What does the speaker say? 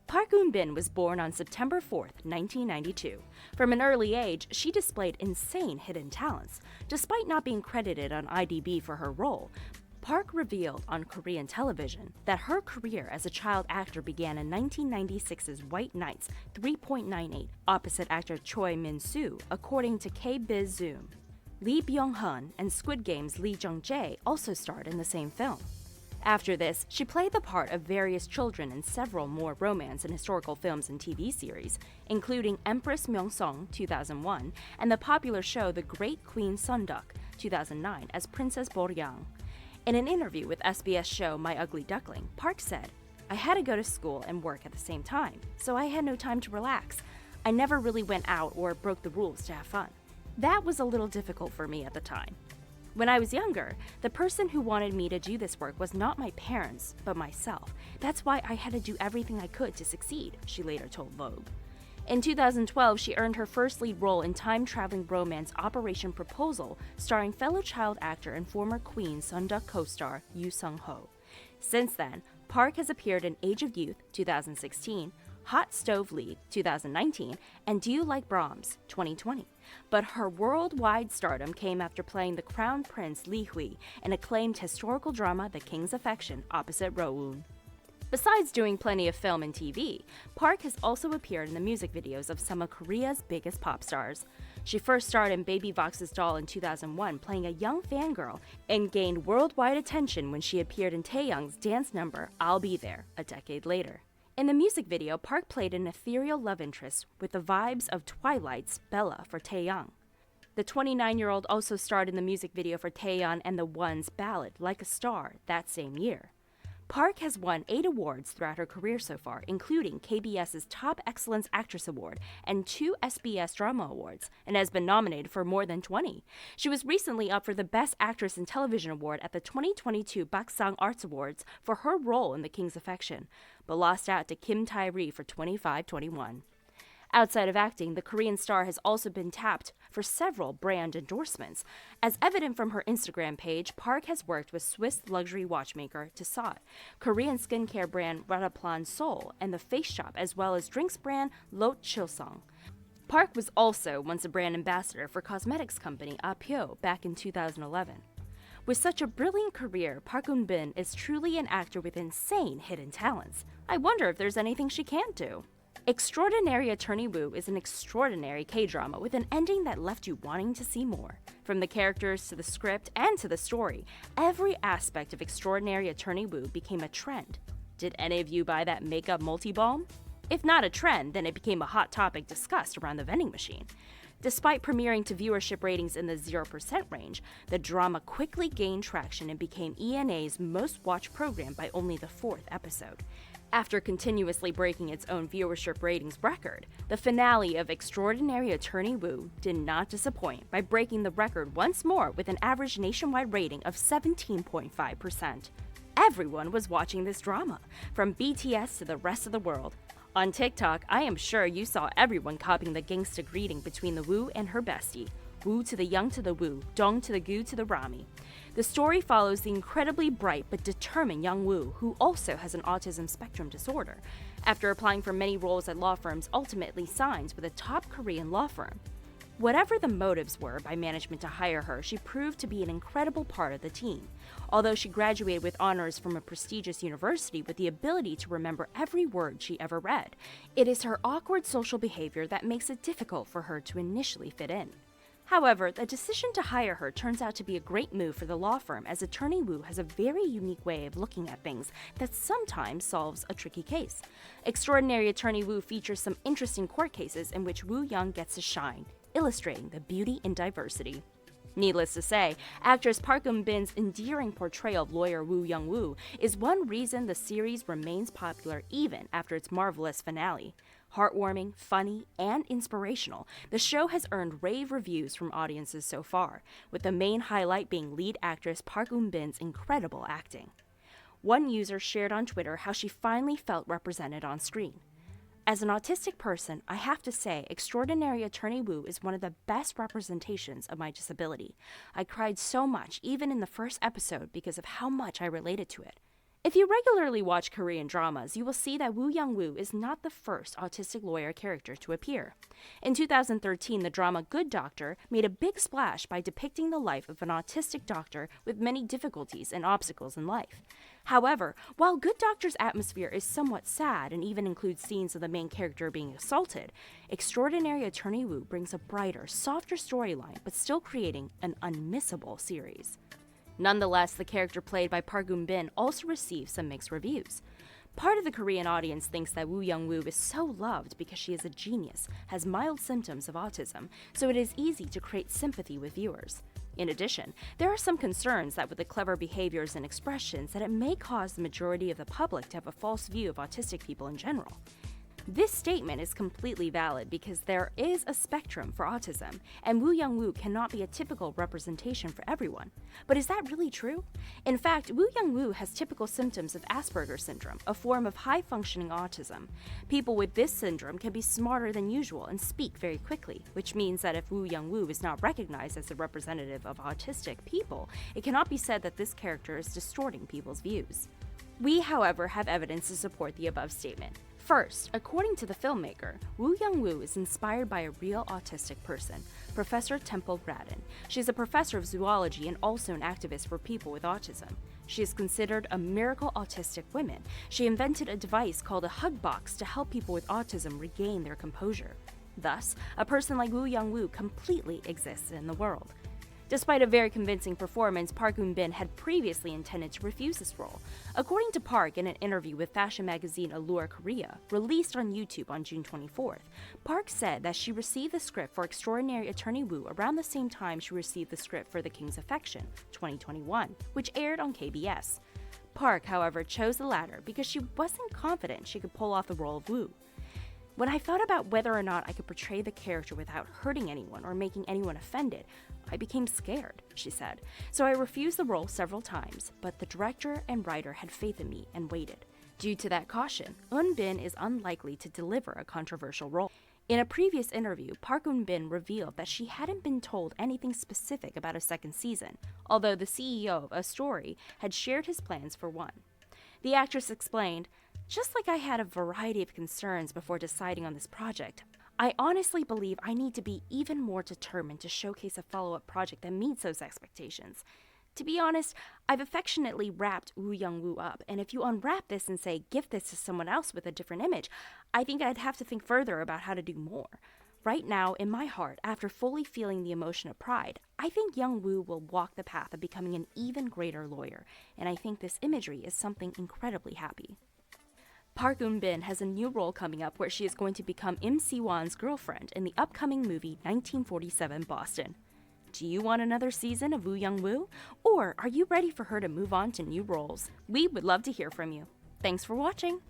Park Eun Bin was born on September 4th, 1992. From an early age, she displayed insane hidden talents. Despite not being credited on IMDb for her role, Park revealed on Korean television that her career as a child actor began in 1996's White Nights 3.98 opposite actor Choi Min-soo, according to K-Biz Zoom. Lee Byung-hun and Squid Game's Lee Jung-jae also starred in the same film. After this, she played the part of various children in several more romance and historical films and TV series, including Empress Myeong-sung 2001 and the popular show The Great Queen Sunduk 2009 as Princess Boryang. In an interview with SBS show My Ugly Duckling, Park said, "I had to go to school and work at the same time, so I had no time to relax. I never really went out or broke the rules to have fun. That was a little difficult for me at the time. When I was younger, the person who wanted me to do this work was not my parents, but myself. That's why I had to do everything I could to succeed," she later told Vogue. In 2012, she earned her first lead role in time-traveling romance Operation Proposal, starring fellow child actor and former Queen Sunduk co-star Yoo Sung-ho. Since then, Park has appeared in Age of Youth 2016, Hot Stove League 2019, and Do You Like Brahms 2020. But her worldwide stardom came after playing the Crown Prince Lee Hui in acclaimed historical drama The King's Affection opposite Rowoon. Besides doing plenty of film and TV, Park has also appeared in the music videos of some of Korea's biggest pop stars. She first starred in Baby Vox's Doll in 2001, playing a young fangirl, and gained worldwide attention when she appeared in Taeyoung's dance number I'll Be There a decade later. In the music video, Park played an ethereal love interest with the vibes of Twilight's Bella for Taeyoung. The 29-year-old also starred in the music video for Taeyeon and the One's ballad Like a Star that same year. Park has won 8 awards throughout her career so far, including KBS's Top Excellence Actress Award and 2 SBS Drama Awards, and has been nominated for more than 20. She was recently up for the Best Actress in Television Award at the 2022 Baksang Arts Awards for her role in The King's Affection, but lost out to Kim Tae-ri for 25-21. Outside of acting, the Korean star has also been tapped for several brand endorsements. As evident from her Instagram page, Park has worked with Swiss luxury watchmaker Tissot, Korean skincare brand Rataplan Seoul, and the face shop, as well as drinks brand Lot Chilsong. Park was also once a brand ambassador for cosmetics company Apio back in 2011. With such a brilliant career, Park Eun Bin is truly an actor with insane hidden talents. I wonder if there's anything she can't do. Extraordinary Attorney Woo is an extraordinary K-drama with an ending that left you wanting to see more. From the characters to the script and to the story, every aspect of Extraordinary Attorney Woo became a trend. Did any of you buy that makeup multi-balm? If not a trend, then it became a hot topic discussed around the vending machine. Despite premiering to viewership ratings in the 0% range, the drama quickly gained traction and became ENA's most watched program by only the 4th episode. After continuously breaking its own viewership ratings record, the finale of Extraordinary Attorney Woo did not disappoint by breaking the record once more with an average nationwide rating of 17.5%. Everyone was watching this drama, from BTS to the rest of the world. On TikTok, I am sure you saw everyone copying the gangsta greeting between the Woo and her bestie. Woo to the young to the Woo, Dong to the Goo to the Rami. The story follows the incredibly bright but determined young Woo, who also has an autism spectrum disorder. After applying for many roles at law firms, ultimately signs with a top Korean law firm. Whatever the motives were by management to hire her, she proved to be an incredible part of the team. Although she graduated with honors from a prestigious university with the ability to remember every word she ever read, it is her awkward social behavior that makes it difficult for her to initially fit in. However, the decision to hire her turns out to be a great move for the law firm, as Attorney Woo has a very unique way of looking at things that sometimes solves a tricky case. Extraordinary Attorney Woo features some interesting court cases in which Woo Young gets to shine, illustrating the beauty in diversity. Needless to say, actress Park Eun Bin's endearing portrayal of lawyer Woo Young-woo is one reason the series remains popular even after its marvelous finale. Heartwarming, funny, and inspirational, the show has earned rave reviews from audiences so far, with the main highlight being lead actress Park Eun Bin's incredible acting. One user shared on Twitter how she finally felt represented on screen. As an autistic person, I have to say Extraordinary Attorney Woo is one of the best representations of my disability. I cried so much, even in the first episode, because of how much I related to it. If you regularly watch Korean dramas, you will see that Woo Young-woo is not the first autistic lawyer character to appear. In 2013, the drama Good Doctor made a big splash by depicting the life of an autistic doctor with many difficulties and obstacles in life. However, while Good Doctor's atmosphere is somewhat sad and even includes scenes of the main character being assaulted, Extraordinary Attorney Woo brings a brighter, softer storyline but still creating an unmissable series. Nonetheless, the character played by Park Eun Bin also received some mixed reviews. Part of the Korean audience thinks that Woo Young-woo is so loved because she is a genius, has mild symptoms of autism, so it is easy to create sympathy with viewers. In addition, there are some concerns that with the clever behaviors and expressions that it may cause the majority of the public to have a false view of autistic people in general. This statement is completely valid because there is a spectrum for autism, and Woo Young-woo cannot be a typical representation for everyone. But is that really true? In fact, Woo Young-woo has typical symptoms of Asperger's syndrome, a form of high-functioning autism. People with this syndrome can be smarter than usual and speak very quickly, which means that if Woo Young-woo is not recognized as a representative of autistic people, it cannot be said that this character is distorting people's views. We, however, have evidence to support the above statement. First, according to the filmmaker, Woo Young-woo is inspired by a real autistic person, Professor Temple Grandin. She is a professor of zoology and also an activist for people with autism. She is considered a miracle autistic woman. She invented a device called a hug box to help people with autism regain their composure. Thus, a person like Woo Young-woo completely exists in the world. Despite a very convincing performance, Park Eun Bin had previously intended to refuse this role. According to Park in an interview with fashion magazine Allure Korea, released on YouTube on June 24th, Park said that she received the script for Extraordinary Attorney Woo around the same time she received the script for The King's Affection, 2021, which aired on KBS. Park, however, chose the latter because she wasn't confident she could pull off the role of Woo. When I thought about whether or not I could portray the character without hurting anyone or making anyone offended, I became scared, she said. So I refused the role several times, but the director and writer had faith in me and waited. Due to that caution, Eun Bin is unlikely to deliver a controversial role. In a previous interview, Park Eun Bin revealed that she hadn't been told anything specific about a second season, although the CEO of A Story had shared his plans for one. The actress explained, "Just like I had a variety of concerns before deciding on this project, I honestly believe I need to be even more determined to showcase a follow-up project that meets those expectations. To be honest, I've affectionately wrapped Woo Young-woo up, and if you unwrap this and say, give this to someone else with a different image, I think I'd have to think further about how to do more. Right now, in my heart, after fully feeling the emotion of pride, I think Young-woo will walk the path of becoming an even greater lawyer, and I think this imagery is something incredibly happy." Park Eun Bin has a new role coming up where she is going to become Im Si-won's girlfriend in the upcoming movie 1947 Boston. Do you want another season of Woo Young-woo? Or are you ready for her to move on to new roles? We would love to hear from you. Thanks for watching!